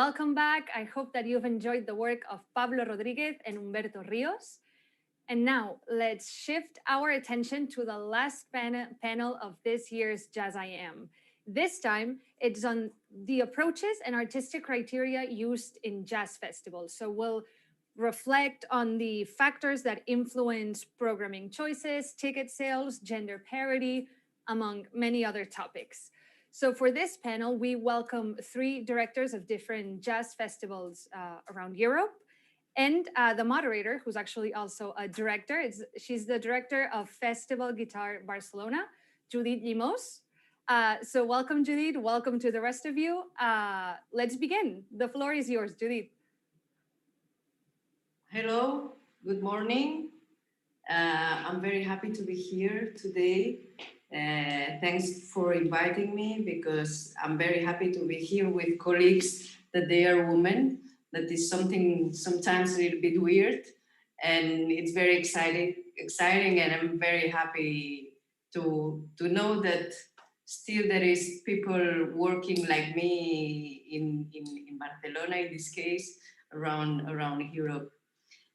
welcome back. I hope that you've enjoyed the work of Pablo Rodriguez and Humberto Rios. And now let's shift our attention to the last panel of this year's Jazz IM. This time, it's on the approaches and artistic criteria used in jazz festivals. So we'll reflect on the factors that influence programming choices, ticket sales, gender parity, among many other topics. So for this panel, we welcome three directors of different jazz festivals around Europe, and the moderator, who's actually also a director. She's the director of Festival Guitar Barcelona, Judith Limos. So welcome, Judith. Welcome to the rest of you. Let's begin. The floor is yours, Judith. Hello, good morning. I'm very happy to be here today. Thanks for inviting me because I'm very happy to be here with colleagues that they are women. That is something sometimes a little bit weird, and it's very exciting, and I'm very happy to know that still there is people working like me in Barcelona, in this case, around Europe.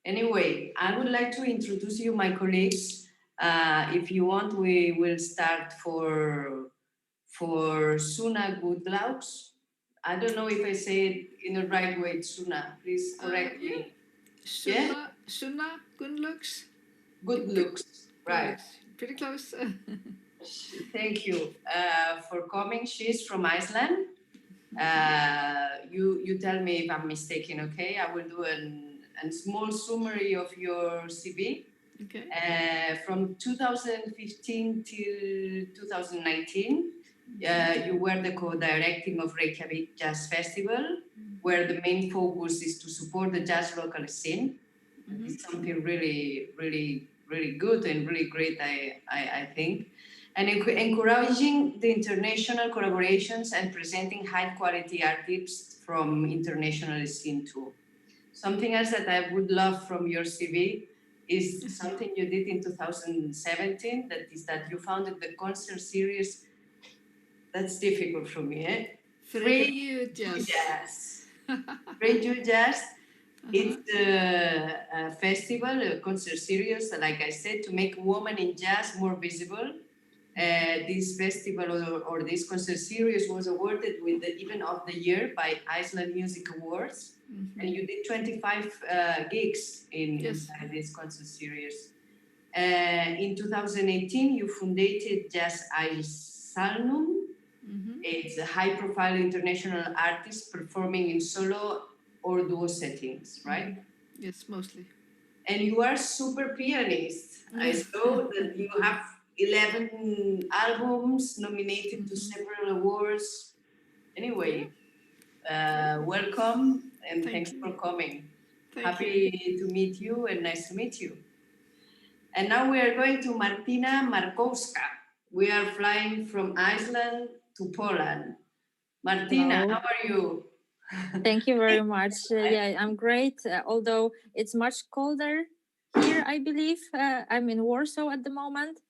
Anyway, I would like to introduce you my colleagues. If you want, we will start for Suna Goodlaux. I don't know if I say it in the right way, Suna. Please correct me. Suna Goodlaux. Goodlaux, right. Pretty close. Thank you for coming. She's from Iceland. You tell me if I'm mistaken, okay? I will do a small summary of your CV. Okay. From 2015 till 2019, you were the co-directing of Reykjavik Jazz Festival, where the main focus is to support the jazz local scene. Mm-hmm. It's something really, really, really good and really great, I think. And encouraging the international collaborations and presenting high-quality artists from international scene too. Something else that I would love from your CV is something you did in 2017, that is that you founded the concert series. That's difficult for me, eh? Free Jazz. Free Jazz. It's a festival, a concert series, like I said, to make women in jazz more visible. This festival or this concert series was awarded with the Event of the Year by Iceland Music Awards. Mm-hmm. And you did 25 gigs in this concert series. In 2018, you founded Jazz Icelandum. Mm-hmm. It's a high-profile international artist performing in solo or duo settings, right? Yes, mostly. And you are super pianist. I saw that you have 11 albums nominated to several awards. Anyway, welcome and thanks for coming. Happy to meet you and nice to meet you. And now we are going to Martina Markowska. We are flying from Iceland to Poland. Martina, Hello. How are you? Thank you very much. Yeah, I'm great. Although it's much colder here, I believe. I'm in Warsaw at the moment.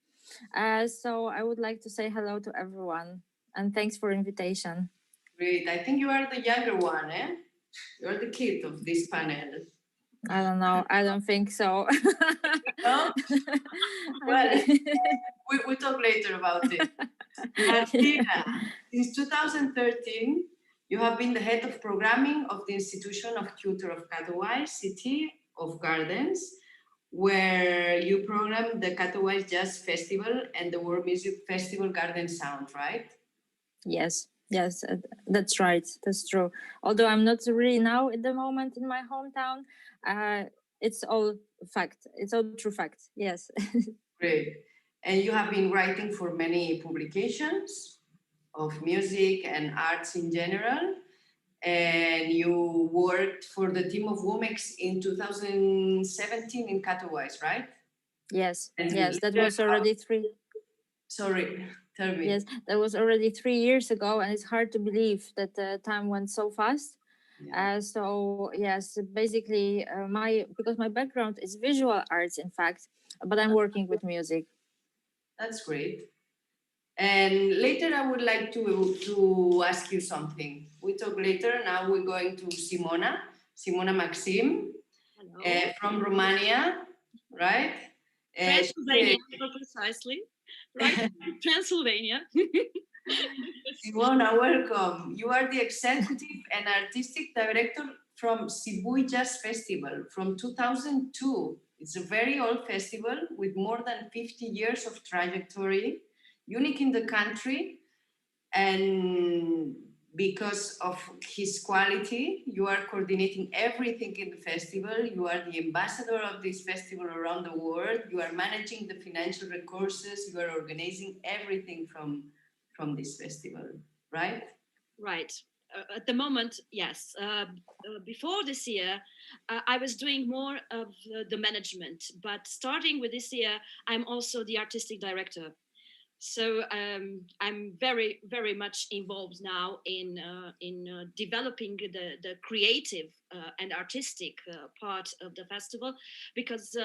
So I would like to say hello to everyone and thanks for invitation. Great. I think you are the younger one, eh? You're the kid of this panel. I don't know. I don't think so. No? Well, we talk later about it. Martina, since 2013, you have been the head of programming of the Institution of Culture of Katowice, City of Gardens, where you program the Katowice Jazz Festival and the World Music Festival Garden Sound, right? Yes, that's right. That's true. Although I'm not really now at the moment in my hometown, it's all fact. It's all true fact. Yes. Great. And you have been writing for many publications of music and arts in general. And you worked for the team of Womex in 2017 in Katowice, right? Yes, that was already Sorry, tell me. Yes, that was already 3 years ago, and it's hard to believe that the time went so fast. Yeah. So yes, basically, because my background is visual arts, in fact, but I'm working with music. That's great. And later, I would like to ask you something We talk later. Now we're going to Simona Maxim from Romania, right? Transylvania, more precisely. Right, Transylvania. Simona, welcome. You are the executive and artistic director from Sibiu Jazz Festival from 2002. It's a very old festival with more than 50 years of trajectory, unique in the country. And because of his quality, you are coordinating everything in the festival. You are the ambassador of this festival around the world. You are managing the financial resources. You are organizing everything from this festival, right? Right. At the moment, yes. Before this year, I was doing more of the management, but starting with this year, I'm also the artistic director. So I'm very, very much involved now in developing the creative and artistic part of the festival, because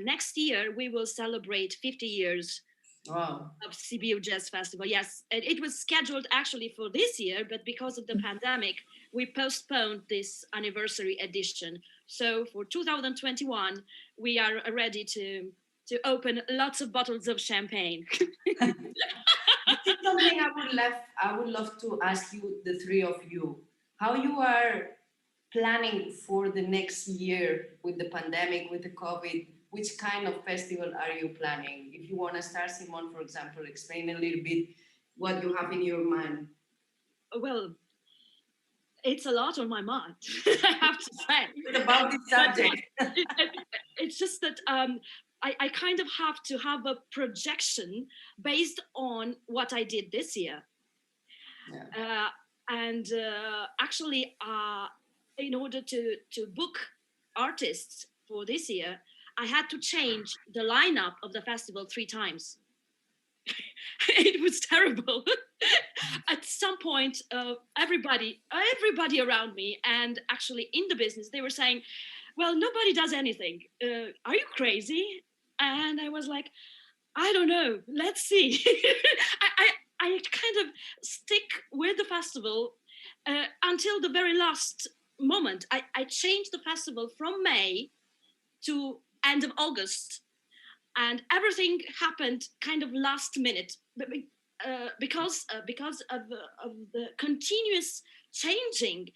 next year we will celebrate 50 years. Wow. Of Sibiu Jazz Festival. Yes, and it was scheduled actually for this year, but because of the pandemic, we postponed this anniversary edition. So for 2021, we are ready to open lots of bottles of champagne. This is something I would love to ask you, the three of you, how you are planning for the next year with the pandemic, with the COVID. Which kind of festival are you planning? If you want to start, Simone, for example, explain a little bit what you have in your mind. Well, it's a lot on my mind, I have to say. What about this subject? It's just that I kind of have to have a projection based on what I did this year. Yeah. And actually, in order to book artists for this year, I had to change the lineup of the festival 3 times. It was terrible. At some point, everybody around me, and actually in the business, they were saying, well, nobody does anything. Are you crazy? And I was like, I don't know. Let's see. I kind of stick with the festival until the very last moment. I changed the festival from May to end of August, and everything happened kind of last minute because of the continuous changing.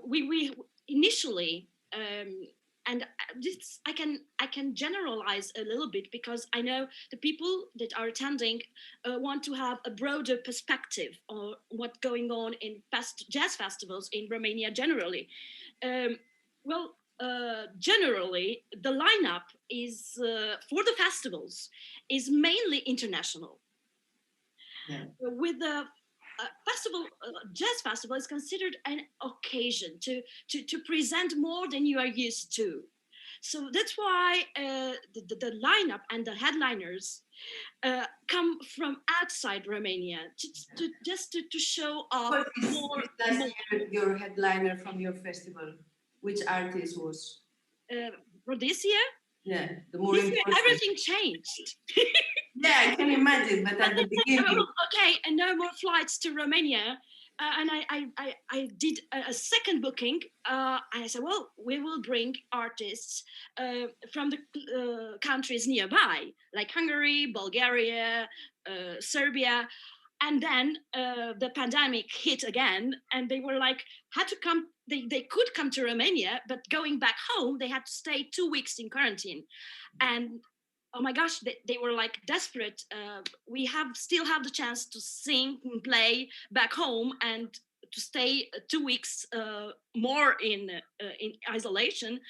We initially, and this I can generalize a little bit, because I know the people that are attending want to have a broader perspective on what's going on in jazz festivals in Romania generally. Generally, the lineup is for the festivals is mainly international. Yeah. With the jazz festival is considered an occasion to present more than you are used to. So that's why the lineup and the headliners come from outside Romania just to show off more. Your headliner from your festival, which artist was? For this year? Yeah, this year everything changed. Yeah, I can imagine, but at the beginning. Okay, and no more flights to Romania. And I did a second booking. And I said, well, we will bring artists from the countries nearby, like Hungary, Bulgaria, Serbia. And then the pandemic hit again, and they were like, had to come. They could come to Romania, but going back home, they had to stay 2 weeks in quarantine. And oh my gosh, they were like desperate. We still have the chance to sing and play back home, and to stay 2 weeks more in isolation.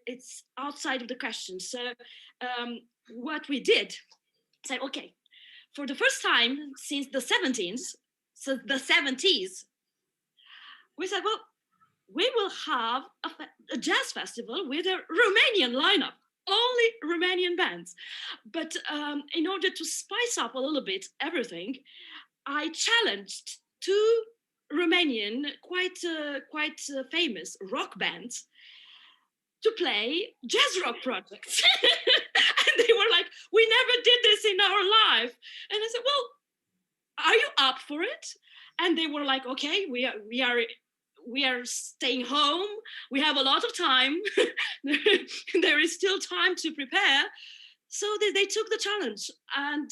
It's outside of the question. So what we did, said, okay, for the first time since the 70s, we said, well, we will have a jazz festival with a Romanian lineup, only Romanian bands. But in order to spice up a little bit everything, I challenged 2 Romanian, quite famous rock bands to play jazz rock projects. And they were like, we never did this in our life. And I said, well, are you up for it? and they were like, okay, we are staying home. We have a lot of time. There is still time to prepare. So they took the challenge, and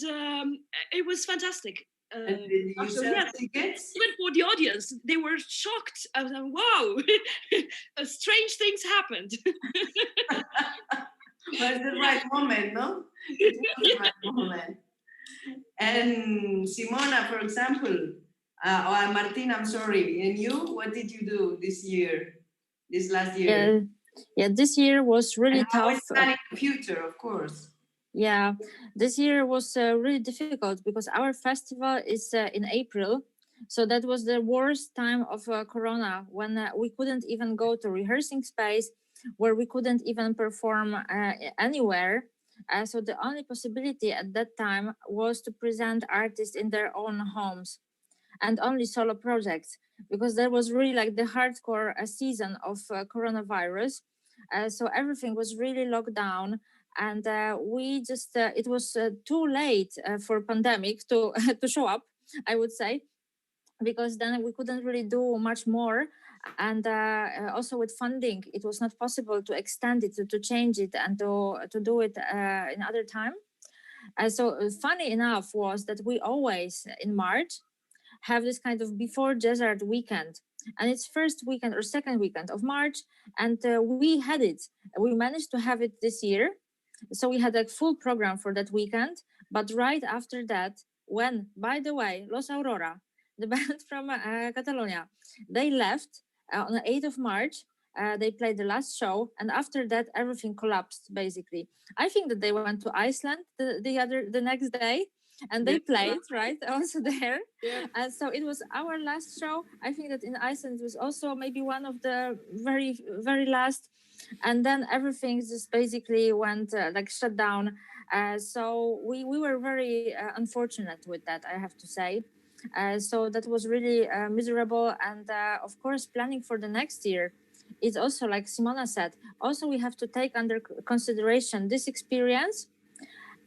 it was fantastic. And did you sell tickets? Even for the audience, they were shocked. I was like, wow, strange things happened. Was the right moment, no? It was the right moment. And Simona, for example, or Martina, I'm sorry, and you, what did you do this last year? Yeah, this year was really tough. Planning the future, of course. Yeah, this year was really difficult because our festival is in April. So that was the worst time of Corona, when we couldn't even go to rehearsing space, where we couldn't even perform anywhere. So the only possibility at that time was to present artists in their own homes and only solo projects, because there was really like the hardcore season of coronavirus. So everything was really locked down, and we just it was too late for pandemic to to show up, I would say, because then we couldn't really do much more. And also with funding, it was not possible to extend it, to change it, and to do it in other time. So funny enough was that we always in March have this kind of before Jazz Art weekend, and it's first weekend or second weekend of March, and we had it. We managed to have it this year, so we had a full program for that weekend. But right after that, when, by the way, Los Aurora, the band from Catalonia, they left on the 8th of March. They played the last show, and after that, everything collapsed. Basically, I think that they went to Iceland the next day, and they played right also there. Yeah. So it was our last show. I think that in Iceland it was also maybe one of the very, very last. And then everything just basically went like shut down. So we were very unfortunate with that, I have to say. So that was really miserable. And of course, planning for the next year, it's also like Simona said, also we have to take under consideration this experience.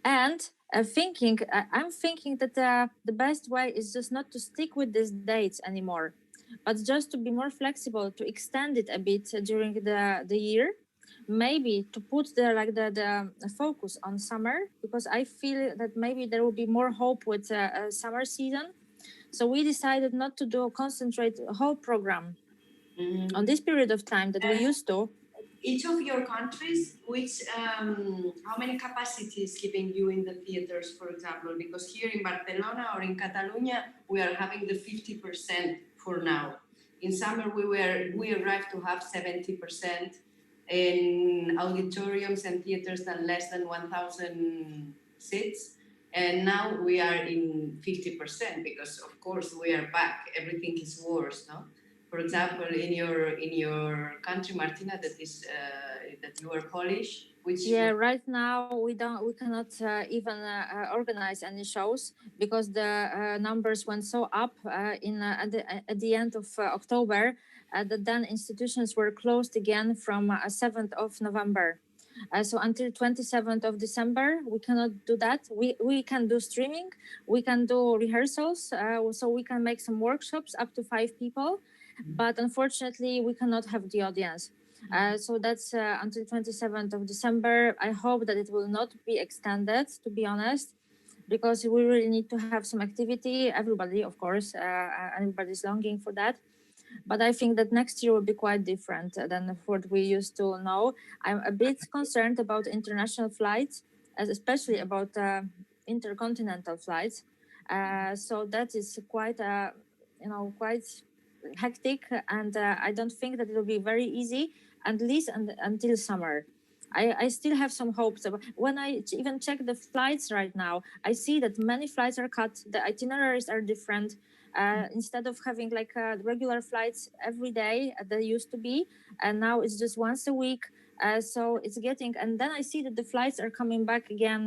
And I'm thinking that the best way is just not to stick with these dates anymore, but just to be more flexible, to extend it a bit during the year, maybe to put the focus on summer, because I feel that maybe there will be more hope with summer season. So we decided not to concentrate a whole program on this period of time that we used to. Each of your countries, how many capacity is giving you in the theaters, for example? Because here in Barcelona or in Catalonia, we are having the 50% for now. In summer, we arrived to have 70% in auditoriums and theaters that less than 1,000 seats. And now we are in 50% because, of course, we are back. Everything is worse, no? For example, in your country, Martina, that you are Polish, right now we cannot even organize any shows because the numbers went so up at the end of October that then institutions were closed again from 7th of November. So until 27th of December, we cannot do that. We can do streaming, we can do rehearsals, so we can make some workshops up to 5 people. But unfortunately, we cannot have the audience. So that's until 27th of December. I hope that it will not be extended, to be honest, because we really need to have some activity. Everybody, of course, everybody's longing for that. But I think that next year will be quite different than what we used to know. I'm a bit concerned about international flights, especially about intercontinental flights. So that is quite hectic, and I don't think that it will be very easy, at least until summer. I still have some hopes. When I even check the flights right now, I see that many flights are cut. The itineraries are different. Instead of having like regular flights every day they used to be, and now it's just once a week. So it's getting, and then I see that the flights are coming back again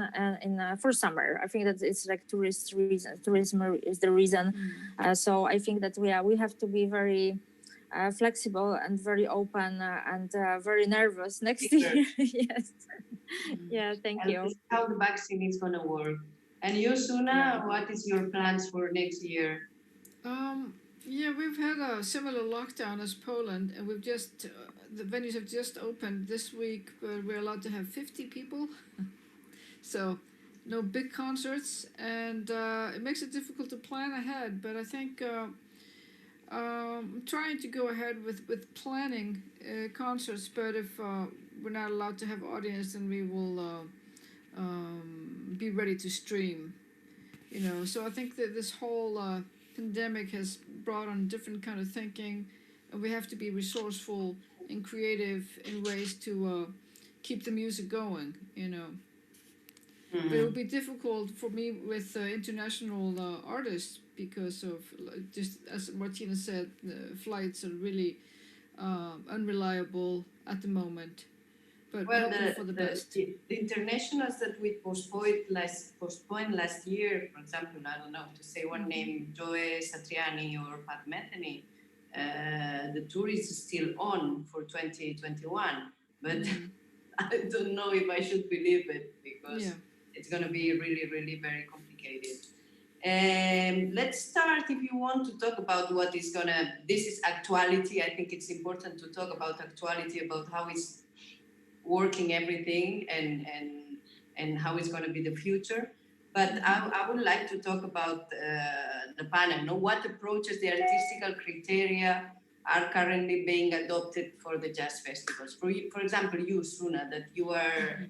for summer. I think that it's like tourism is the reason. So I think that we have to be very flexible and very open and very nervous next year. Yes. Yeah, thank you. How the vaccine is going to work. And you, Suna, what is your plans for next year? Yeah, we've had a similar lockdown as Poland, and we've just the venues have just opened this week, but we're allowed to have 50 people, so no big concerts, and it makes it difficult to plan ahead. But I think I'm trying to go ahead with planning concerts. But if we're not allowed to have audience, then we will be ready to stream. So I think that this whole pandemic has brought on different kind of thinking, and we have to be resourceful and creative in ways to keep the music going. But it will be difficult for me with international artists because of just as Martina said, flights are really unreliable at the moment. But Well, hoping for the best. the internationals that we postponed last year, for example, I don't know, to say one name, Joe Satriani or Pat Metheny, the tour is still on for 2021. But I don't know if I should believe it because it's going to be really, really very complicated. Let's start, if you want, to talk about what is this is actuality. I think it's important to talk about actuality, about how it's working everything and how it's going to be the future. But I would like to talk about the panel. What approaches, the artistical criteria are currently being adopted for the jazz festivals? For example, you, Suna, that you are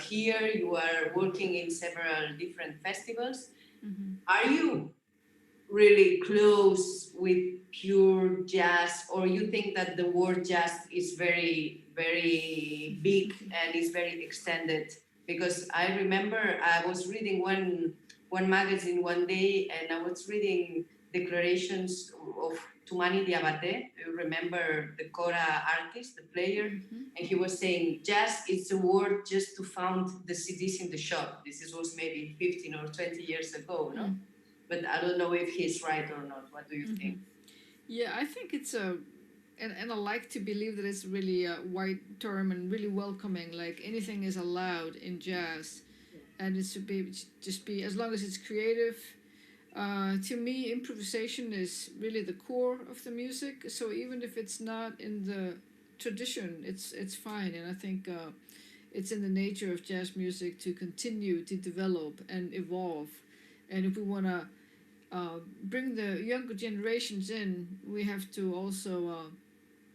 here, you are working in several different festivals. Are you really close with pure jazz, or you think that the word jazz is very, very big and is very extended? Because I remember I was reading one magazine one day, and I was reading declarations of Toumani Diabaté. You remember the kora artist, the player, and he was saying jazz is a word just to found the CDs in the shop. This was maybe 15 or 20 years ago, no? But I don't know if he's right or not. What do you think? Yeah, I think it's and I like to believe that it's really a wide term and really welcoming. Like anything is allowed in jazz, and it should be as long as it's creative. To me, improvisation is really the core of the music. So even if it's not in the tradition, it's fine. And I think it's in the nature of jazz music to continue to develop and evolve. And if we want to bring the younger generations in, we have to also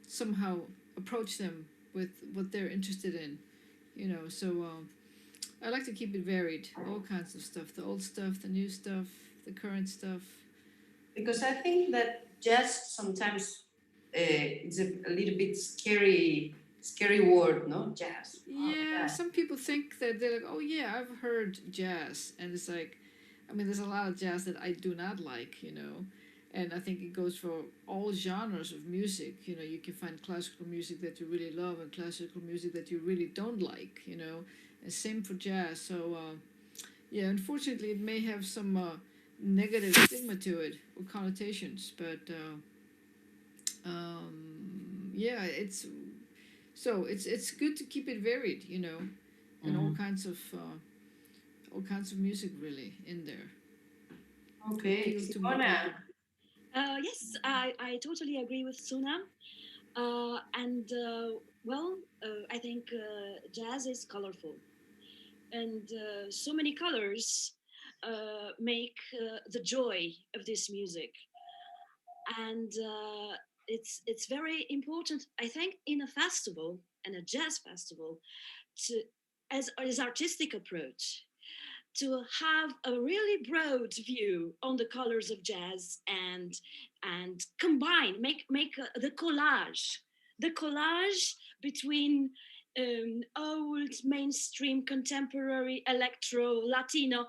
somehow approach them with what they're interested in. So I like to keep it varied, all kinds of stuff, the old stuff, the new stuff, the current stuff. Because I think that jazz sometimes it's a little bit scary word, no? Jazz. Yeah, some people think that they're like, oh yeah, I've heard jazz, and it's like, I mean, there's a lot of jazz that I do not like, and I think it goes for all genres of music. You can find classical music that you really love and classical music that you really don't like, and same for jazz. So, yeah, unfortunately, it may have some negative stigma to it or connotations, but yeah, it's good to keep it varied, and all kinds of music really in there. Okay, Simona. Yes, I totally agree with Suna. I think jazz is colorful, and so many colors make the joy of this music. And it's very important, I think, in a festival and a jazz festival, as artistic approach, to have a really broad view on the colors of jazz and make the collage between old, mainstream, contemporary, electro, Latino,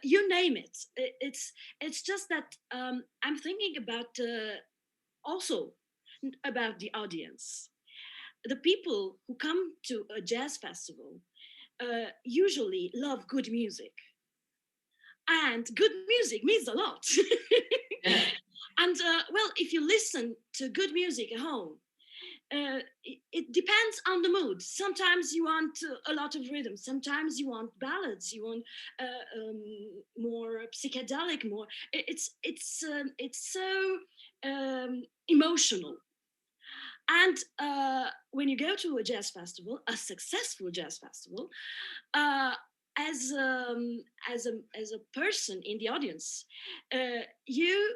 you name it. It's just that I'm thinking about also about the audience. The people who come to a jazz festival usually love good music, and good music means a lot. And well, if you listen to good music at home, it depends on the mood. Sometimes you want a lot of rhythm. Sometimes you want ballads. You want more psychedelic. More. It's so emotional. And when you go to a jazz festival, a successful jazz festival, uh, as a person in the audience, you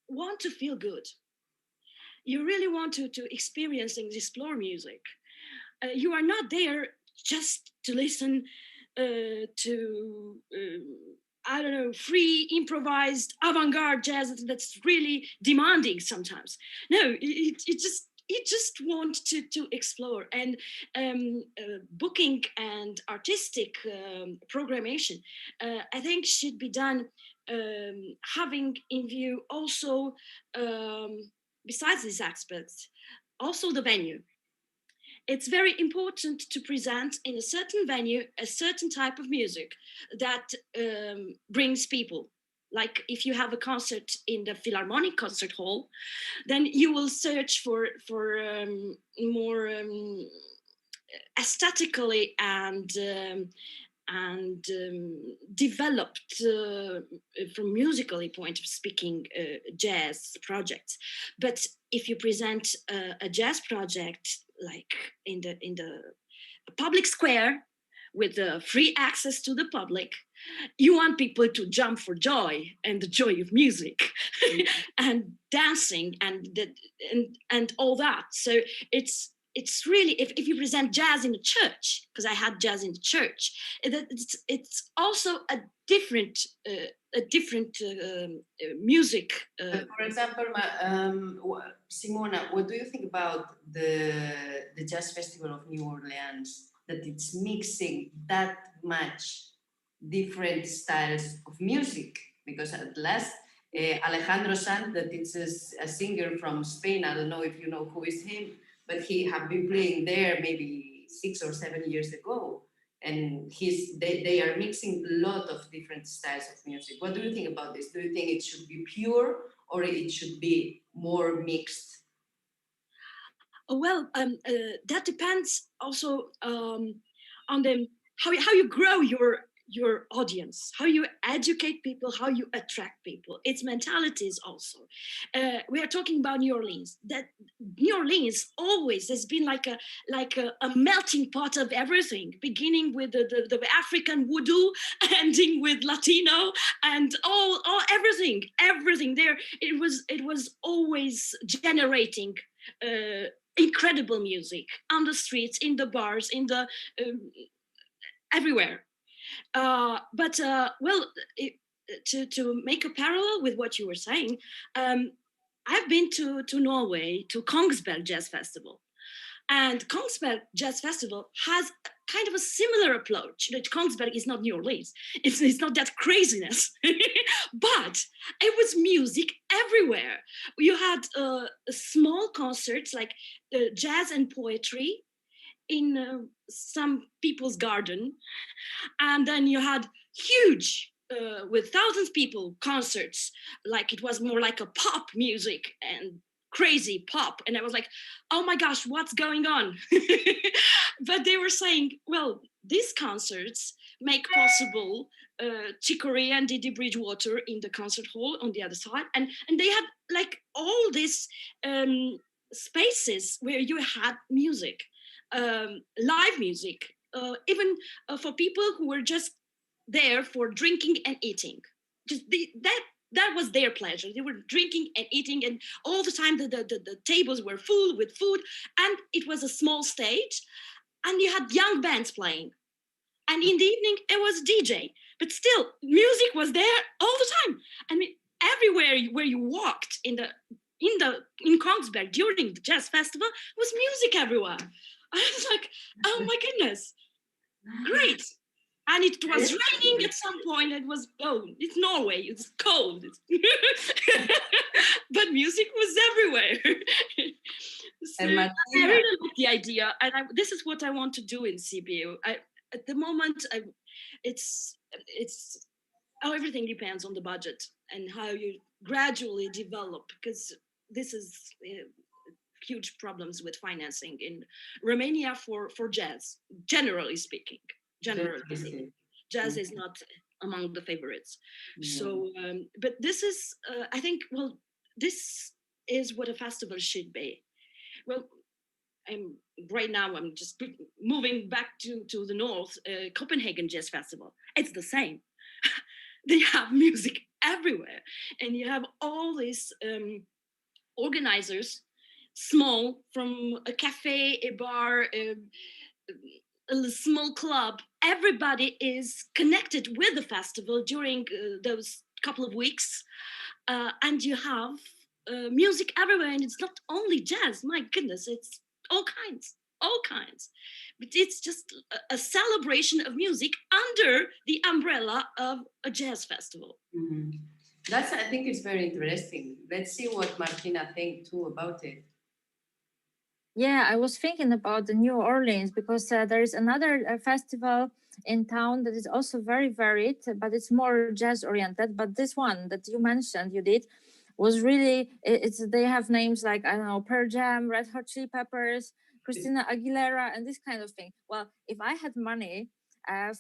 want to feel good. You really want to experience and explore music. You are not there just to listen to I don't know, free improvised avant-garde jazz that's really demanding sometimes. No, it just want to explore, and booking and artistic programmation, I think should be done having in view also, besides these aspects, also the venue. It's very important to present in a certain venue a certain type of music that brings people. Like if you have a concert in the Philharmonic Concert Hall, then you will search for more aesthetically and developed from musically point of speaking jazz projects. But if you present a jazz project like in the public square with free access to the public, you want people to jump for joy and the joy of music and dancing and all that. So it's really, if you present jazz in a church, because I had jazz in the church, it's also a different music. For example, Simona, what do you think about the Jazz Festival of New Orleans? That it's mixing that much different styles of music? Because at last, Alejandro Sanz, that it's a singer from Spain. I don't know if you know who is him, but he have been playing there maybe 6 or 7 years ago. And they are mixing a lot of different styles of music. What do you think about this? Do you think it should be pure or it should be more mixed? Well, that depends also on the how you grow your audience, how you educate people, how you attract people. It's mentalities also. We are talking about New Orleans. That New Orleans always has been like a melting pot of everything, beginning with the African voodoo, ending with Latino, and all everything there. It was always generating incredible music on the streets, in the bars, in the everywhere. But well, to make a parallel with what you were saying, I've been to Norway, to Kongsberg Jazz Festival, and Kongsberg Jazz Festival has kind of a similar approach. That Kongsberg is not New Orleans. It's not that craziness, but it was music everywhere. You had small concerts like jazz and poetry in some people's garden, and then you had huge with thousands of people concerts, like it was more like a pop music and crazy pop, and I was like, oh my gosh, what's going on? But they were saying, well, these concerts make possible Chicory and Didi Bridgewater in the concert hall on the other side, and they had like all these spaces where you had music, live music, even for people who were just there for drinking and eating. Just that was their pleasure. They were drinking and eating, and all the time the tables were full with food, and it was a small stage, and you had young bands playing. And in the evening, it was DJ, but still, music was there all the time. I mean, everywhere where you walked in Kongsberg during the jazz festival was music everywhere. I was like, oh my goodness, great. And it was raining at some point. It was, it's Norway, it's cold. But music was everywhere. So I really like the idea. And this is what I want to do in CBU. At the moment, it's everything depends on the budget and how you gradually develop, because this is huge problems with financing in Romania for jazz, generally speaking. Generally speaking, jazz is not among the favorites. So, but this is, I think, well, this is what a festival should be. Well, right now I'm just moving back to the north, Copenhagen Jazz Festival. It's the same. They have music everywhere, and you have all these organizers, small, from a cafe, a bar, a small club. Everybody is connected with the festival during those couple of weeks, and you have music everywhere, and it's not only jazz. My goodness, it's all kinds. But it's just a celebration of music under the umbrella of a jazz festival. That's, I think it's very interesting. Let's see what Martina thinks too about it. Yeah, I was thinking about the New Orleans because there is another festival in town that is also very varied, but it's more jazz oriented. But this one that you mentioned, you did, was really, it's they have names like, I don't know, Pearl Jam, Red Hot Chili Peppers, Christina Aguilera, and this kind of thing. Well, if I had money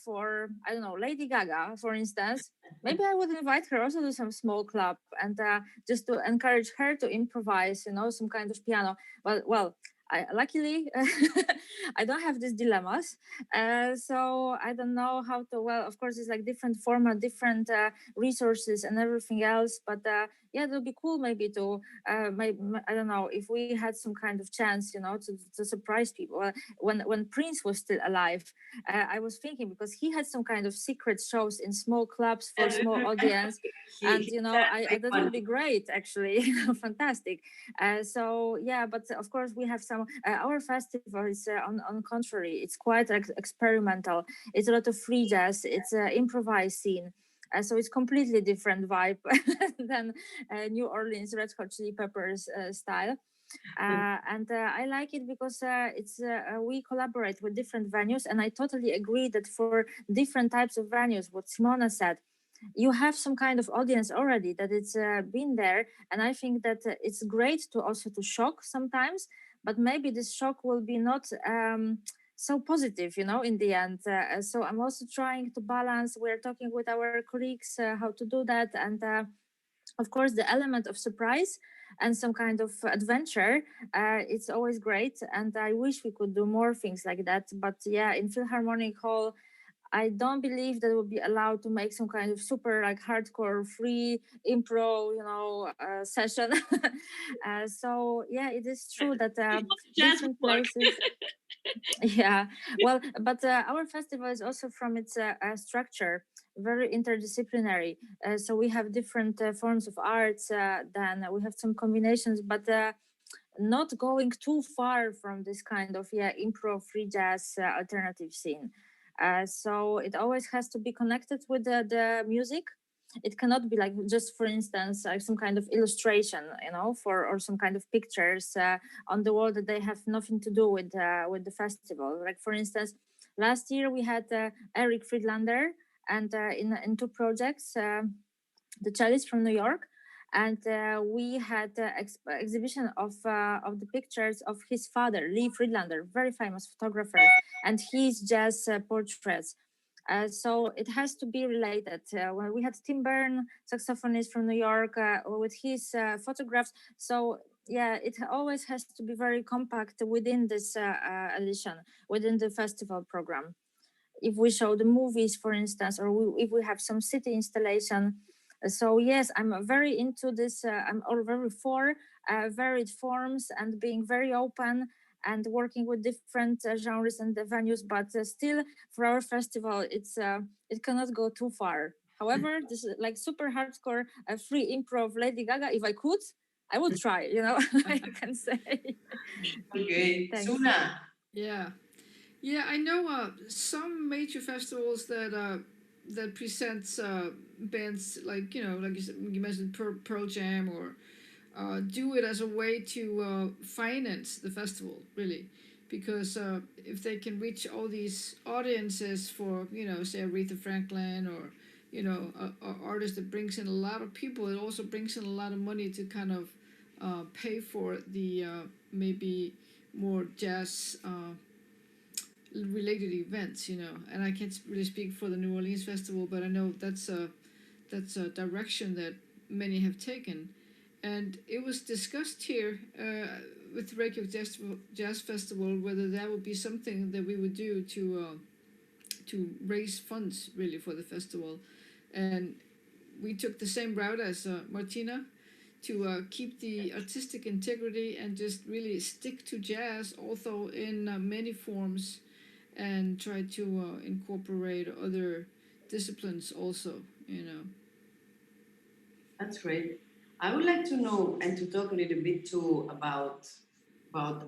for, I don't know, Lady Gaga, for instance, maybe I would invite her also to some small club and just to encourage her to improvise, you know, some kind of piano. Well, luckily, I don't have these dilemmas. So I don't know how to, well, of course, it's like different format, different resources and everything else. But yeah, it would be cool maybe to, I don't know, if we had some kind of chance, you know, to surprise people. When Prince was still alive, I was thinking because he had some kind of secret shows in small clubs for small audience. And, you know, that would be great, actually, fantastic. So yeah, but of course we have some our festival is on contrary, it's quite experimental. It's a lot of free jazz, it's improvised scene, so it's completely different vibe than New Orleans Red Hot Chili Peppers style. And I like it because it's we collaborate with different venues, and I totally agree that for different types of venues, what Simona said, you have some kind of audience already that it's been there, and I think that it's great to also to shock sometimes, but maybe this shock will be not so positive, you know, in the end. So I'm also trying to balance, we're talking with our colleagues how to do that, and of course the element of surprise and some kind of adventure, it's always great, and I wish we could do more things like that. But yeah, in Philharmonic Hall, I don't believe that we'll be allowed to make some kind of super like hardcore free impro, you know, session. So yeah, it is true that different places. Yeah, well, but our festival is also from its structure very interdisciplinary. So we have different forms of arts. Then we have some combinations, but. Not going too far from this kind of improv free jazz alternative scene. So it always has to be connected with the music. It cannot be like just, for instance, like some kind of illustration, you know, for or some kind of pictures on the wall that they have nothing to do with the festival. Like for instance, last year we had Eric Friedlander, and in two projects, the cellist from New York, and we had exhibition of the pictures of his father, Lee Friedlander, very famous photographer, and his jazz portraits. So it has to be related. When we had Tim Byrne, saxophonist from New York, with his photographs. So yeah, it always has to be very compact within this edition, within the festival program. If we show the movies, for instance, or if we have some city installation. So yes, I'm very into this. I'm all very for varied forms and being very open and working with different genres and the venues. But still, for our festival, it cannot go too far. However, this is like super hardcore free improv Lady Gaga. If I could, I would try. You know, I can say. Okay, Thanks. Suna. Yeah, I know some major festivals that presents bands like, you know, like you mentioned Pearl Jam, or do it as a way to finance the festival, really, because if they can reach all these audiences for, you know, say Aretha Franklin, or you know, a artist that brings in a lot of people, it also brings in a lot of money to kind of pay for the maybe more jazz related events, you know. And I can't really speak for the New Orleans Festival, but I know that's a direction that many have taken. And it was discussed here with Reykjavik Jazz Festival whether that would be something that we would do to raise funds really for the festival. And we took the same route as Martina to keep the artistic integrity and just really stick to jazz, although in many forms, and try to incorporate other disciplines also, you know. That's great. I would like to know and to talk a little bit too about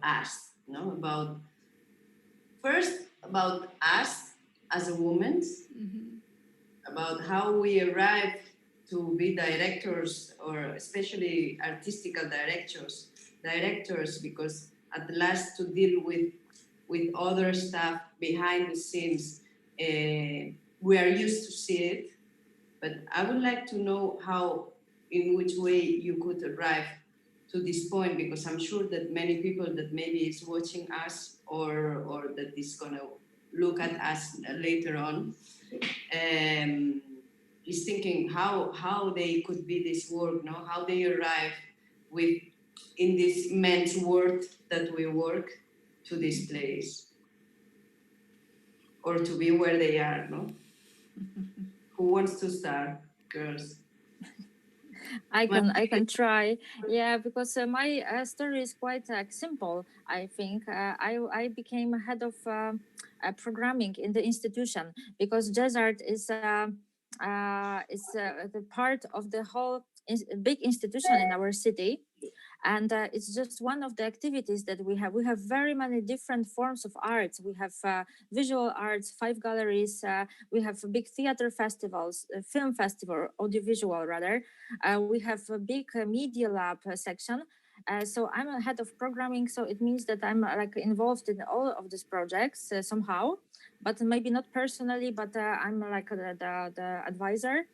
us, you know, about us as a woman, about how we arrive to be directors, or especially artistical directors, because at last to deal with other stuff behind the scenes, we are used to see it. But I would like to know in which way you could arrive to this point, because I'm sure that many people that maybe is watching us or that is gonna look at us later on, is thinking how they could be this work, no? How they arrive in this men's world that we work to this place, or to be where they are, no? Who wants to start, girls? I can try. Yeah, because my story is quite simple. I think I became head of programming in the institution because jazz art is the part of the whole big institution in our city. And it's just one of the activities that we have. We have very many different forms of arts. We have visual arts, 5 galleries. We have big theater festivals, film festival, audiovisual rather. We have a big media lab section. So I'm a head of programming. So it means that I'm like involved in all of these projects somehow, but maybe not personally, but I'm like the advisor.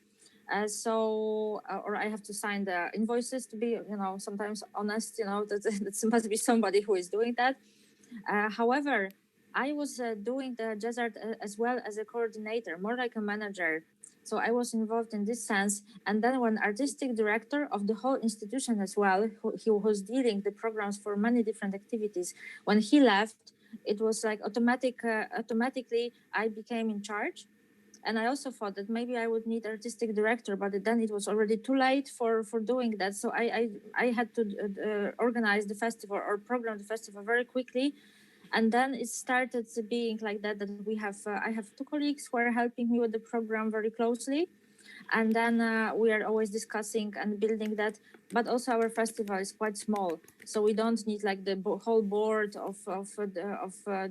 Or I have to sign the invoices to be, you know, sometimes honest, you know, that must be somebody who is doing that. However, I was doing the jazz art as well as a coordinator, more like a manager. So I was involved in this sense. And then when artistic director of the whole institution as well, he was dealing the programs for many different activities. When he left, it was like automatically I became in charge. And I also thought that maybe I would need artistic director, but then it was already too late for doing that. So I had to organize the festival or program the festival very quickly. And then it started being like that we have I have 2 colleagues who are helping me with the program very closely. And then we are always discussing and building that. But also our festival is quite small, so we don't need like the whole board of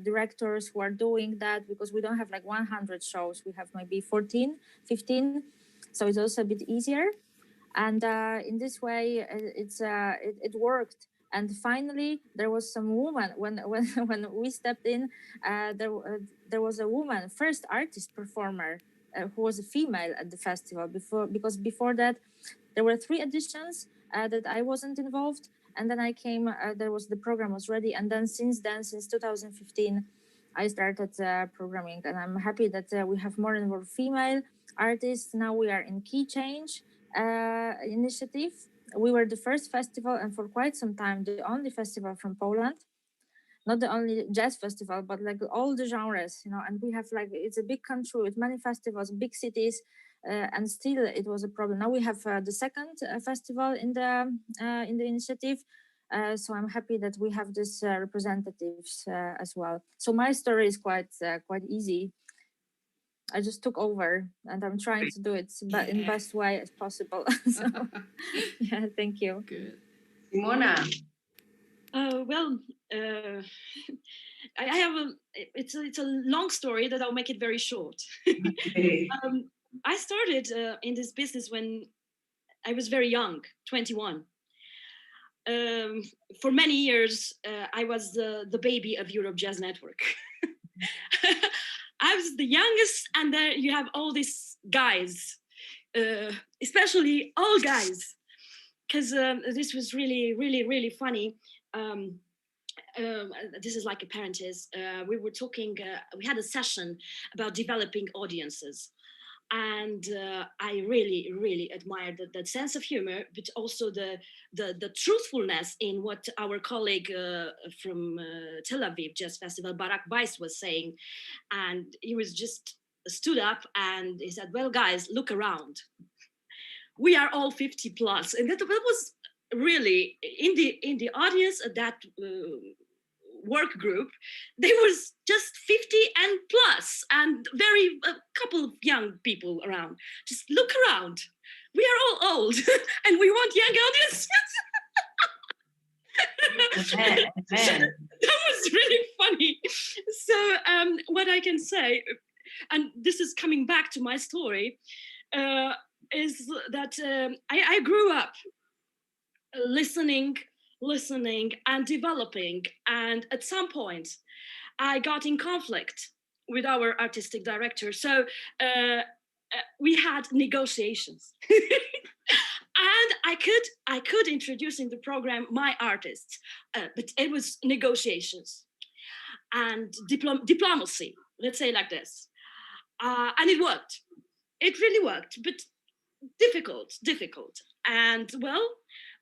directors who are doing that, because we don't have like 100 shows. We have maybe 14, 15, so it's also a bit easier. And in this way, it worked. And finally, there was some woman when we stepped in. There was a woman, first artist performer, who was a female at the festival because before that there were 3 editions that I wasn't involved, and then I came. The program was ready, and then since 2015, I started programming, and I'm happy that we have more and more female artists. Now we are in Key Change initiative. We were the first festival, and for quite some time the only festival from Poland. Not the only jazz festival, but like all the genres, you know. And we have like, it's a big country with many festivals, big cities, and still it was a problem. Now we have the second festival in the initiative. So I'm happy that we have these representatives as well. So my story is quite easy. I just took over, and I'm trying to do it but in the best way as possible. So yeah, thank you. Good. Simona. Well, I have it's a long story that I'll make it very short. Okay. I started in this business when I was very young, 21. For many years, I was the baby of Europe Jazz Network. I was the youngest, and there you have all these guys, especially all guys. because this was really, really, really funny. Um, this is like a parenthesis. We were talking. We had a session about developing audiences, and I really, really admired that sense of humor, but also the truthfulness in what our colleague from Tel Aviv Jazz Festival, Barak Weiss, was saying, and he was just stood up and he said, "Well, guys, look around. We are all 50 plus," and that was really in the audience at that. Work group, there was just 50 and plus and very a couple of young people around. Just look around, we are all old and we want young audiences. Man. That was really funny. So what I can say, and this is coming back to my story, is that I grew up listening and developing, and at some point I got in conflict with our artistic director, so we had negotiations. And I could introduce in the program my artists, but it was negotiations and diplomacy, let's say like this, and it worked. It really worked, but difficult. And well,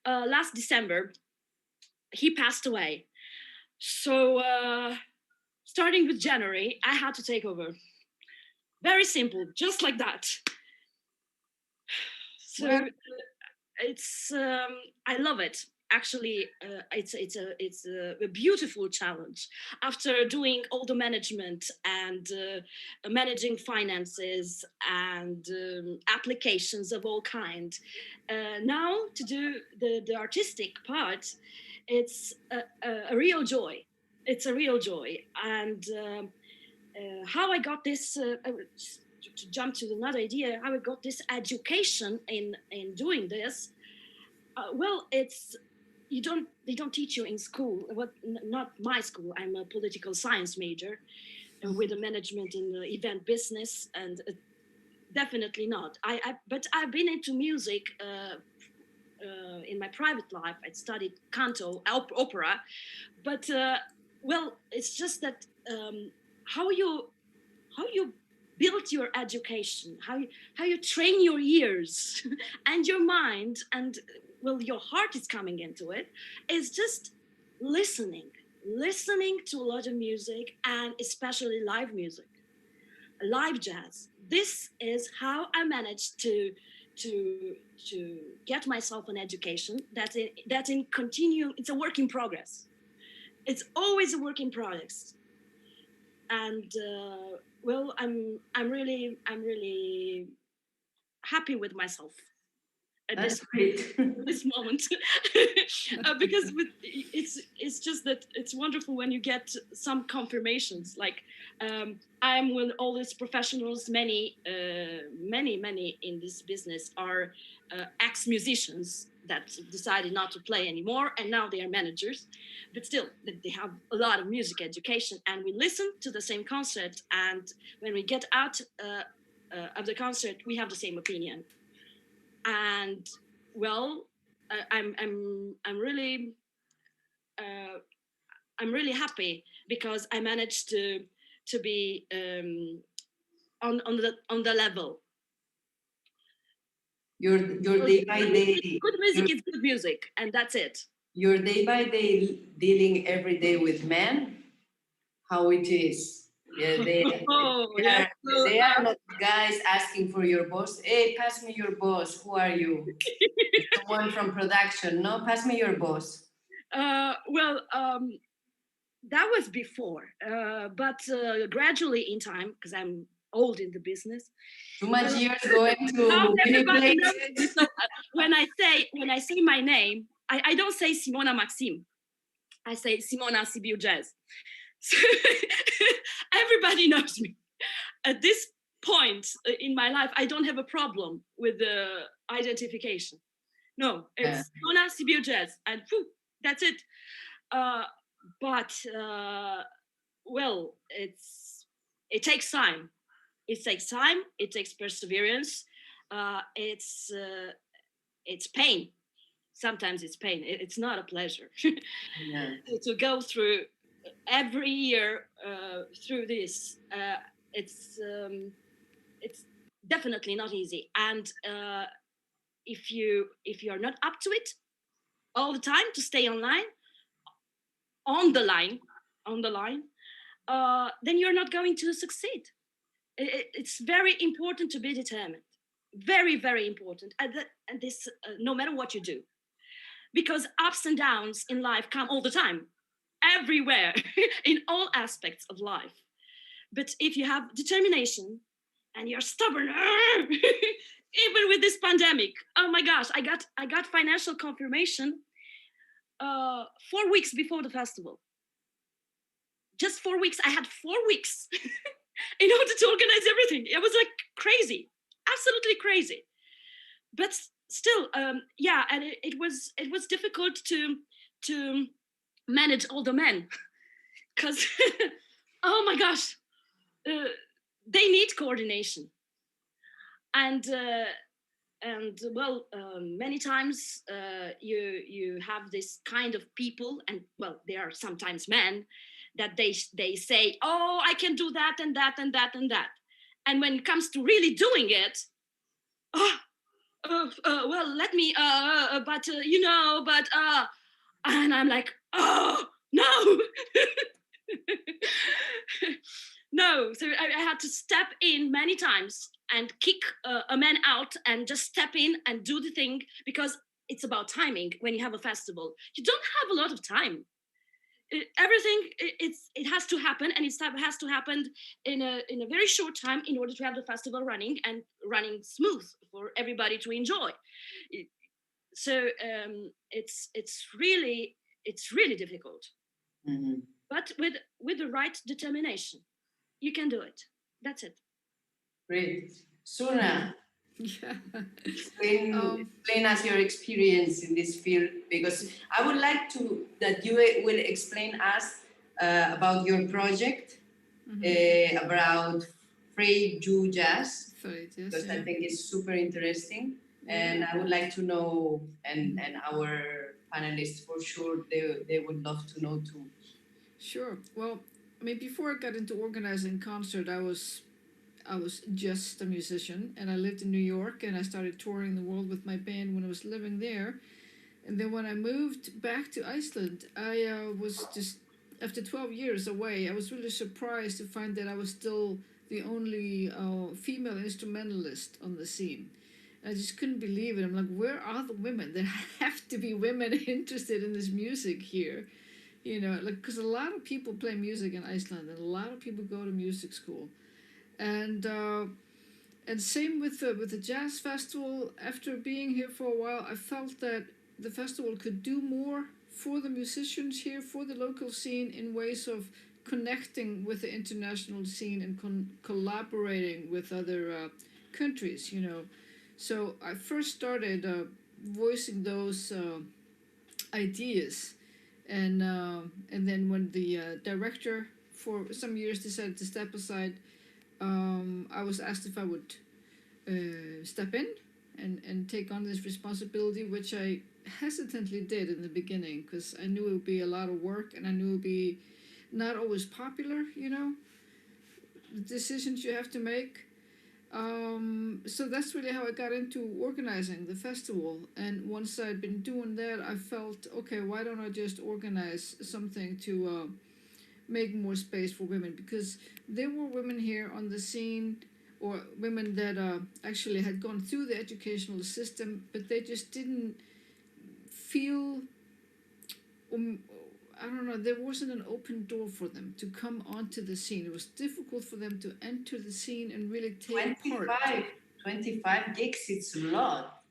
last December he passed away. So starting with January, I had to take over. Very simple, just like that. So it's I love it. Actually, it's a beautiful challenge. After doing all the management and managing finances and applications of all kind, now to do the artistic part, it's a real joy. It's a real joy. And how I got this, to jump to another idea, how I got this education in doing this. Well, it's they don't teach you in school. Not my school. I'm a political science major with a management in the event business, and definitely not. But I've been into music. In my private life, I studied canto, opera, but well, it's just that how you build your education, how you train your ears and your mind, and well, your heart is coming into it, is just listening to a lot of music, and especially live music, live jazz. This is how I managed to get myself an education that's in continue. It's a work in progress. It's always a work in progress. And well, I'm really happy with myself at this moment. Because it's just that it's wonderful when you get some confirmations, like I am with all these professionals. Many in this business are ex-musicians that decided not to play anymore, and now they are managers, but still they have a lot of music education, and we listen to the same concert, and when we get out of the concert, we have the same opinion. And well, I'm really I'm really happy because I managed to be on the level. Your day by day. Good music is good music, and that's it. Your day by day dealing every day with men, how it is. Yeah, they are not guys asking for your boss. Hey, pass me your boss. Who are you? Someone from production. No, pass me your boss. Well, that was before, but gradually in time, because I'm old in the business. Too much years going to manipulate. So, when I say my name, I don't say Simona Maxim. I say Simona Sibiu Jazz. So everybody knows me. At this point in my life, I don't have a problem with the identification. No, it's Simona Sibiu Jazz, and whew, that's it. But well, it takes time. It takes time. It takes perseverance. It's pain. sometimes it's pain. It's not a pleasure Yeah. to go through every year through this. It's definitely not easy, and if you're not up to it all the time to stay online, on the line, on the line, then you're not going to succeed. It's very important to be determined. Very, very important. And this, no matter what you do, because ups and downs in life come all the time, everywhere, in all aspects of life. But if you have determination and you're stubborn, even with this pandemic, oh my gosh, I got financial confirmation 4 weeks before the festival. Just 4 weeks. I had 4 weeks in order to organize everything. It was like crazy, absolutely crazy. But still, yeah, and it was difficult to manage all the men because oh my gosh, they need coordination, and well, many times you have this kind of people, and well, they are sometimes men that they say, oh, I can do that and that and that and that, and when it comes to really doing it, oh, well, let me, but you know, but and I'm like, oh no. No, so I had to step in many times and kick a man out and just step in and do the thing, because it's about timing. When you have a festival, you don't have a lot of time. Everything, it has to happen, and it has to happen in a very short time in order to have the festival running and running smooth for everybody to enjoy. So it's really difficult, but with the right determination, you can do it. That's it. Great. Suna, Yeah. explain us your experience in this field, because I would like to that you will explain us about your project, about Frey Ju Jazz, because I think it's super interesting, and I would like to know, and our panelists for sure, they would love to know too. Sure. Well, I mean, before I got into organizing concert, I was just a musician, and I lived in New York, and I started touring the world with my band when I was living there. And then when I moved back to Iceland, I was just, after 12 years away, I was really surprised to find that I was still the only female instrumentalist on the scene. I just couldn't believe it. I'm like, where are the women? There have to be women interested in this music here. You know, like, because a lot of people play music in Iceland, and a lot of people go to music school. And same with the jazz festival. After being here for a while, I felt that the festival could do more for the musicians here, for the local scene, in ways of connecting with the international scene and collaborating with other countries. You know, so I first started voicing those ideas, and then when the director for some years decided to step aside, I was asked if I would step in and take on this responsibility, which I hesitantly did in the beginning, because I knew it would be a lot of work, and I knew it would be not always popular, you know, the decisions you have to make. So that's really how I got into organizing the festival. And once I'd been doing that, I felt, okay, why don't I just organize something to make more space for women, because there were women here on the scene, or women that actually had gone through the educational system, but they just didn't feel, I don't know, there wasn't an open door for them to come onto the scene. It was difficult for them to enter the scene and really take part. 25 gigs, it's a lot.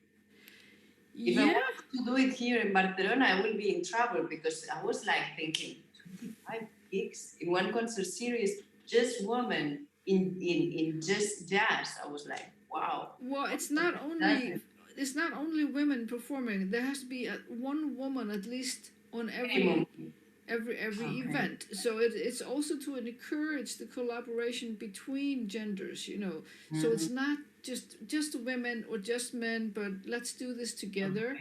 If Yeah. I wanted to do it here in Barcelona, I will be in trouble, because I was like thinking, 25 gigs in one concert series, just women in just jazz. I was like, wow. Well, it's not only women performing. There has to be one woman at least on every event. So it's also to encourage the collaboration between genders, you know. So it's not just women or just men, but let's do this together.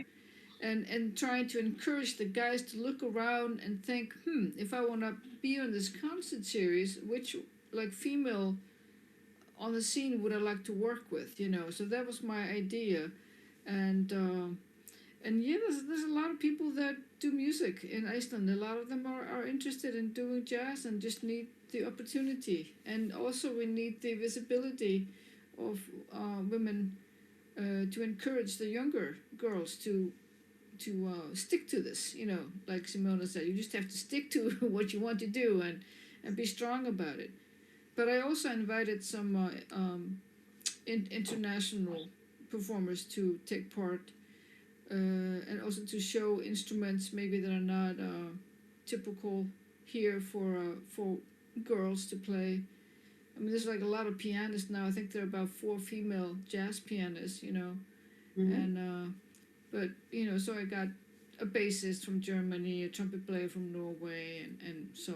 and trying to encourage the guys to look around and think, if I want to be on this concert series, which like female on the scene would I like to work with, you know? So that was my idea, and yeah, there's a lot of people that do music in Iceland. A lot of them are interested in doing jazz and just need the opportunity, and also we need the visibility of women to encourage the younger girls to stick to this. You know, like Simona said, you just have to stick to what you want to do and be strong about it. But I also invited some international performers to take part, and also to show instruments maybe that are not typical here for girls to play. I mean, there's like a lot of pianists now. I think there are about 4 female jazz pianists, you know, and but you know, so I got a bassist from Germany, a trumpet player from Norway, and so.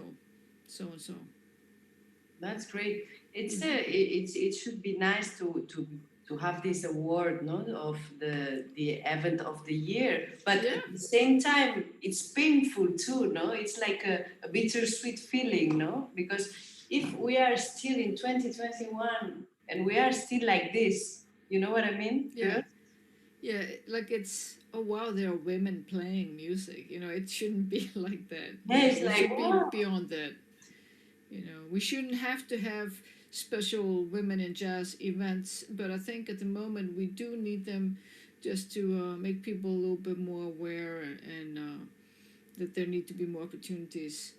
That's great. It should be nice to have this award, no, of the event of the year. But Yeah. at the same time, it's painful too, no? It's like a bittersweet feeling, no? Because if we are still in 2021 and we are still like this, you know what I mean? Yeah. Yeah, like it's, oh wow, there are women playing music. You know, it shouldn't be like that. Yeah, it's It like, should wow. be beyond that. You know, we shouldn't have to have special women in jazz events, but I think at the moment we do need them just to make people a little bit more aware, and that there need to be more opportunities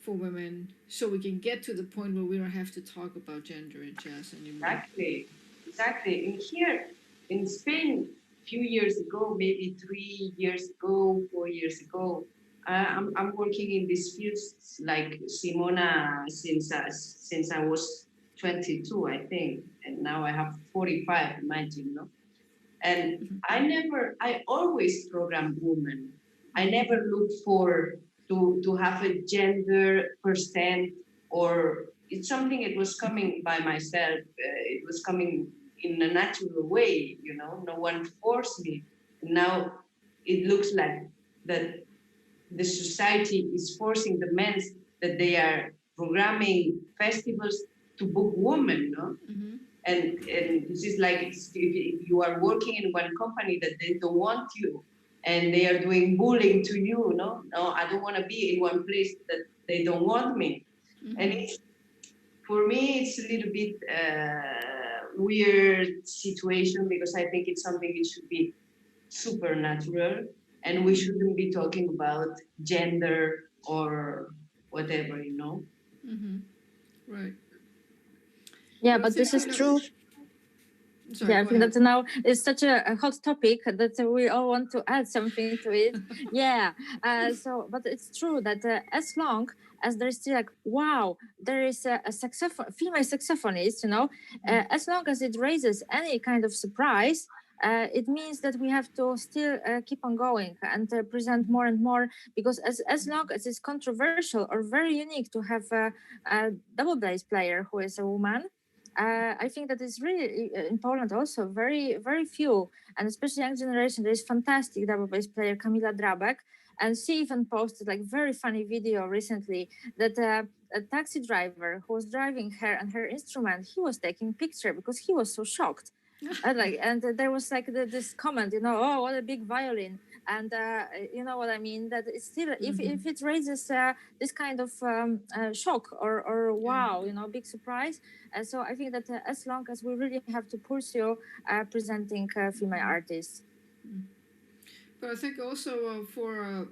for women, so we can get to the point where we don't have to talk about gender in jazz anymore. Exactly. And here in Spain, a few years ago, maybe 3 years ago, 4 years ago, I'm working in this field like Simona since I was 22, I think, and now I have 45. Imagine, no? And I always program women. I never look for to have a gender percent, or it's something it was coming by myself. It was coming in a natural way, you know, no one forced me. Now it looks like that the society is forcing the men that they are programming festivals to book women, no? Mm-hmm. And this is like if you are working in one company that they don't want you and they are doing bullying to you, no, I don't want to be in one place that they don't want me. Mm-hmm. And for me it's a little bit weird situation, because I think it's something it should be supernatural, and we shouldn't be talking about gender or whatever, you know. Mm-hmm. Right. Yeah, Well, but this is true. Sorry, Yeah, I go think ahead. that now it's such a hot topic that we all want to add something to it. Yeah. So, but it's true that as long as there's still like, wow, there is a female saxophonist, you know, as long as it raises any kind of surprise, it means that we have to still keep on going and present more and more, because as long as it's controversial or very unique to have a double bass player who is a woman, I think that is really in Poland also very few, and especially young generation. There is fantastic double bass player Kamila Drabek, and she even posted like very funny video recently that a taxi driver who was driving her and her instrument, he was taking picture because he was so shocked. And there was like this comment, you know, oh, what a big violin, and you know what I mean. That it's still, if it raises this kind of shock or wow, you know, big surprise. So I think that as long as we really have to pursue presenting female artists. But I think also for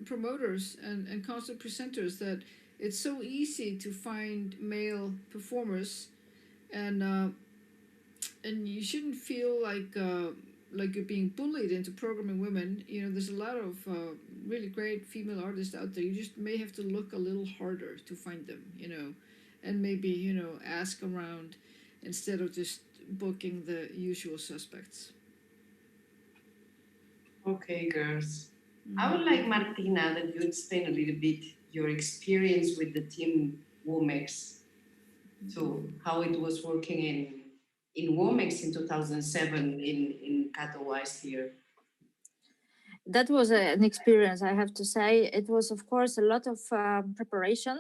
promoters and concert presenters, that it's so easy to find male performers, and you shouldn't feel like you're being bullied into programming women. You know, there's a lot of really great female artists out there. You just may have to look a little harder to find them, you know, and maybe, you know, ask around instead of just booking the usual suspects. Okay, girls. I would like, Martina, that you explain a little bit your experience with the team Womex, so how it was working in Womex in 2007 in Katowice here. that was an experience, I have to say. It was, of course, a lot of preparation.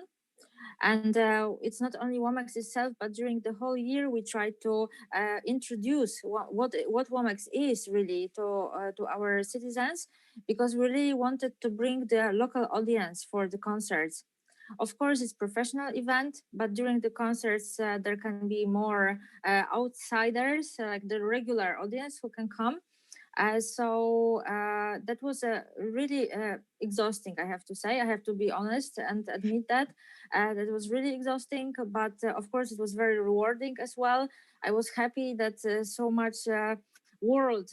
And it's not only WOMEX itself, but during the whole year, we tried to introduce what WOMEX is really to our citizens, because we really wanted to bring the local audience for the concerts. Of course, it's professional event, but during the concerts, there can be more outsiders, like the regular audience who can come. So that was really exhausting, I have to say. I have to be honest and admit that. That was really exhausting, but of course, it was very rewarding as well. I was happy that so much world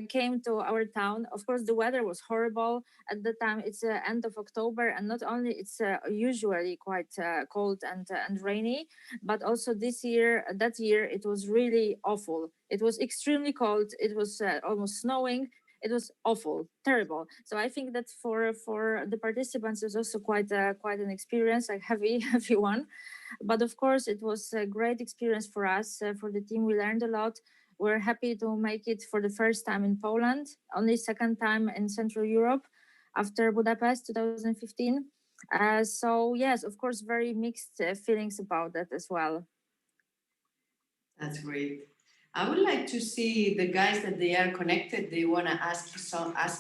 came to our town. Of course, the weather was horrible at the time. It's end of October, and not only it's usually quite cold and rainy, but also that year, it was really awful. It was extremely cold. It was almost snowing. It was awful, terrible. So I think that for the participants, it was also quite an experience, like heavy heavy one. But of course, it was a great experience for us, for the team. We learned a lot. We're happy to make it for the first time in Poland, only second time in Central Europe after Budapest 2015. So yes, of course, very mixed feelings about that as well. That's great. I would like to see the guys that they are connected. They want to ask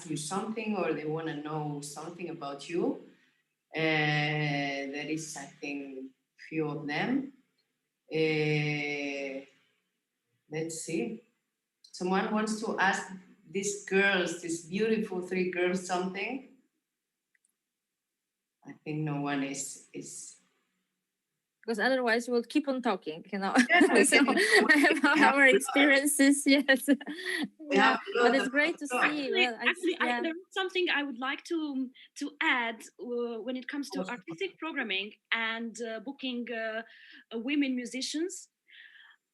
you something, or they want to know something about you. There is, I think, few of them. Let's see. Someone wants to ask these beautiful three girls, something. I think no one is. Because otherwise we'll keep on talking, Yeah, so about our experiences. Yes, yeah, but it's great to see. Well, there is something I would like to add when it comes to artistic programming and booking women musicians.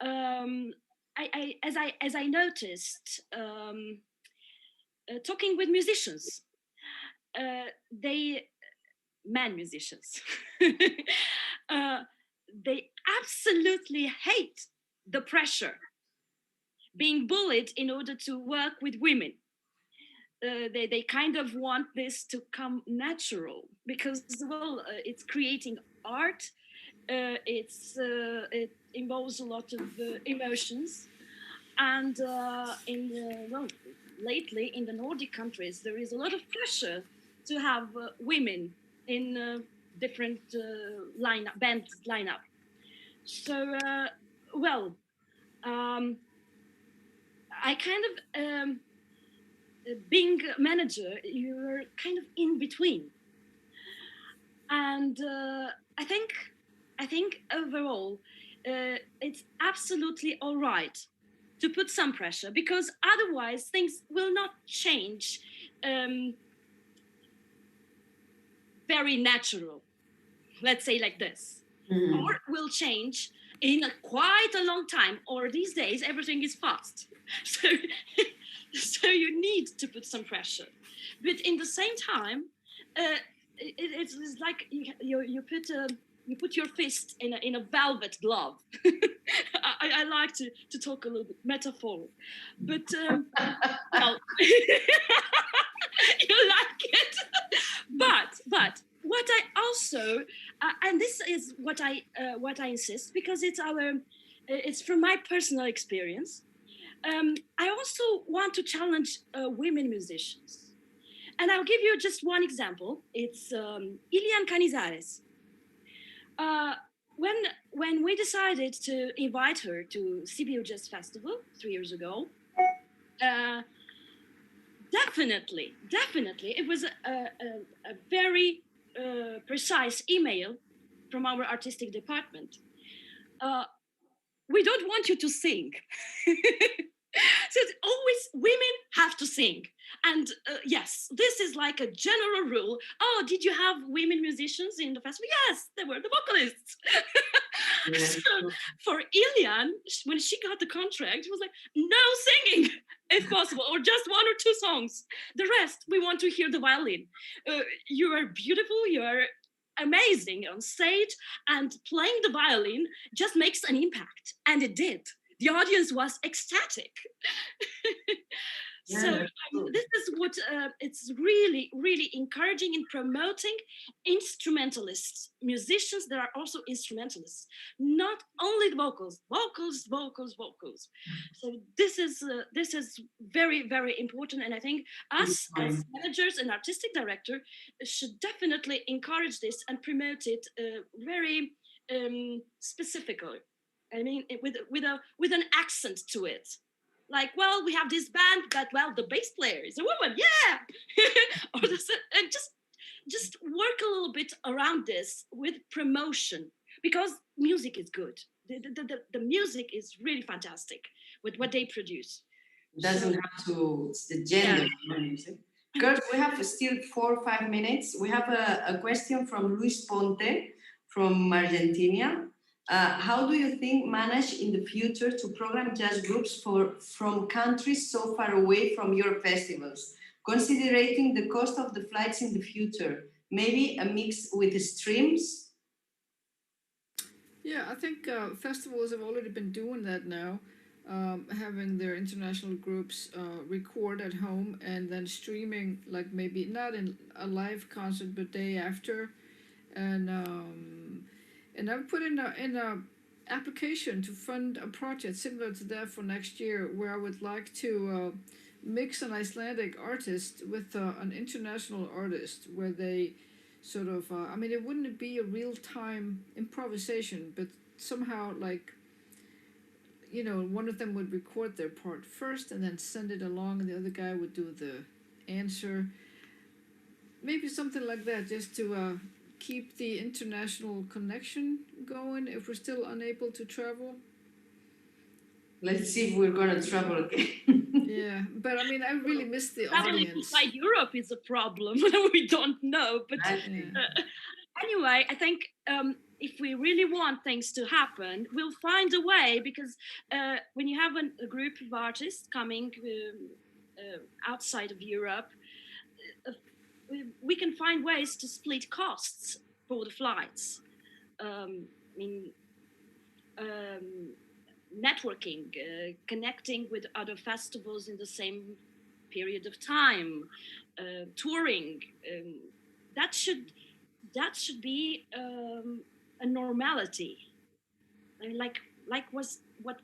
As I noticed, talking with musicians, men musicians, they absolutely hate the pressure, being bullied in order to work with women. They kind of want this to come natural because, well, it's creating art. It involves a lot of emotions, and lately in the Nordic countries there is a lot of pressure to have women in different band lineup. So I kind of being a manager, you're kind of in between, and I think overall it's absolutely all right to put some pressure, because otherwise things will not change very natural, let's say like this, or will change in quite a long time, or these days everything is fast. So you need to put some pressure, but in the same time it's like you put your fist in a velvet glove. I like to talk a little bit metaphor, but well, you like it. But what I also and this is what I insist, because it's from my personal experience. I also want to challenge women musicians, and I'll give you just one example. It's Ilian Canizares. When we decided to invite her to Sibiu Jazz Festival 3 years ago, definitely it was a very precise email from our artistic department. We don't want you to sing. So it's always women have to sing. And yes, this is like a general rule. Oh, did you have women musicians in the festival? Yes, they were the vocalists. So for Ilian, when she got the contract, she was like, no singing, if possible, or just 1 or 2 songs. The rest, we want to hear the violin. You are beautiful, you are amazing on stage, and playing the violin just makes an impact. And it did. The audience was ecstatic. Yeah, So that's true. this is what it's really, really encouraging in promoting instrumentalists, musicians that are also instrumentalists, not only the vocals, vocals, vocals, vocals. So this is very, very important, and I think Good us as point. managers and artistic director should definitely encourage this and promote it very specifically. I mean, with an accent to it, like, well, we have this band, but well, the bass player is a woman, yeah. Or this, and just work a little bit around this with promotion, because music is good. The music is really fantastic with what they produce. It doesn't have to, it's the gender of music. Girls, we have still 4 or 5 minutes. We have a question from Luis Ponte from Argentina. How do you think manage in the future to program jazz groups from countries so far away from your festivals, considering the cost of the flights in the future? Maybe a mix with streams? Yeah, I think festivals have already been doing that now, having their international groups record at home and then streaming, like maybe not in a live concert, but day after, and I've put in a application to fund a project similar to that for next year, where I would like to mix an Icelandic artist with an international artist, where they sort of I mean, it wouldn't be a real time improvisation, but somehow, like, you know, one of them would record their part first and then send it along, and the other guy would do the answer. Maybe something like that, just to keep the international connection going if we're still unable to travel. Let's see if we're gonna travel again. Yeah, but I mean, I really miss the Traveling audience. inside Europe is a problem. We don't know, but Yeah. anyway, I think if we really want things to happen, we'll find a way, because when you have a group of artists coming outside of Europe, uh, we can find ways to split costs for the flights. I mean, um, networking, connecting with other festivals in the same period of time, touring. That should be a normality. I mean, like was what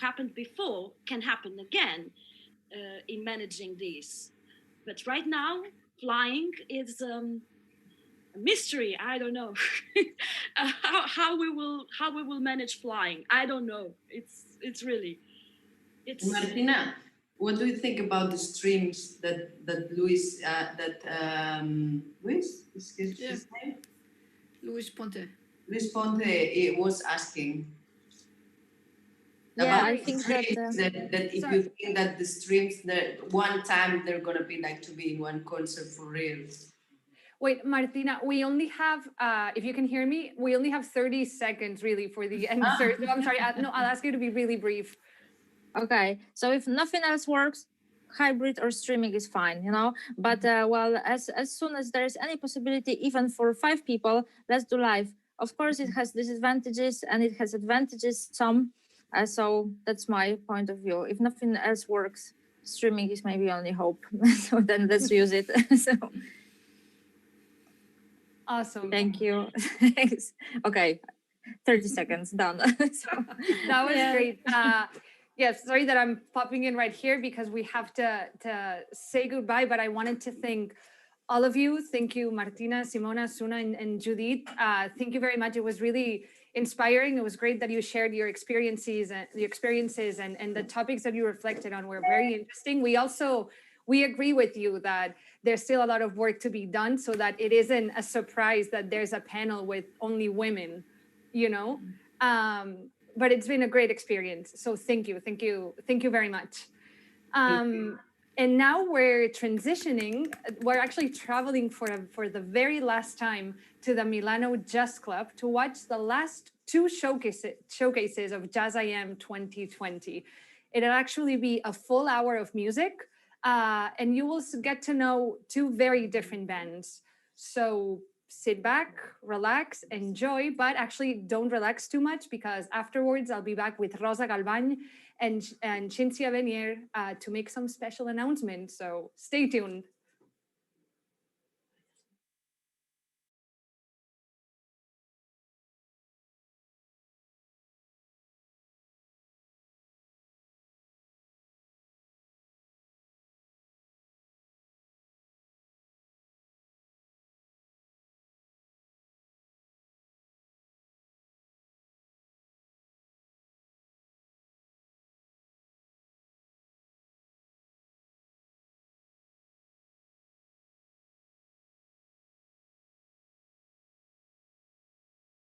happened before can happen again in managing this. But right now, flying is a mystery. I don't know how we will manage flying. I don't know. It's really it's Martina, what do you think about the streams that Luis Luis is his Yeah. name? Luis Ponte. Luis Ponte was asking Yeah, about I the think streams, that that if Sorry. you think that the streams that one time they're gonna be like to be in one concert for real. Wait, Martina, we only have, if you can hear me, we only have 30 seconds really for the answer. So I'm sorry, no, I'll ask you to be really brief. okay. So if nothing else works, hybrid or streaming is fine, you know. But well, as soon as there is any possibility, even for 5 people, let's do live. Of course, it has disadvantages and it has advantages some. So that's my point of view. If nothing else works, streaming is maybe only hope. So then let's use it. So Awesome. thank you. Thanks. Okay, 30 seconds done. So That was yeah. great. Yes, sorry that I'm popping in right here because we have to say goodbye, but I wanted to thank all of you. Thank you, Martina, Simona, Suna, and Judith. Thank you very much. It was really inspiring. It was great that you shared your experiences and the topics that you reflected on were very interesting. We agree with you that there's still a lot of work to be done so that it isn't a surprise that there's a panel with only women, you know. But it's been a great experience. So thank you very much. And now we're transitioning. We're actually traveling for the very last time to the Milano Jazz Club to watch the last 2 showcases of Jazz IM 2020. It'll actually be a full hour of music, and you will get to know 2 very different bands. So sit back, relax, enjoy, but actually don't relax too much because afterwards I'll be back with Rosa Galvan and Cinzia Venier to make some special announcements. So stay tuned.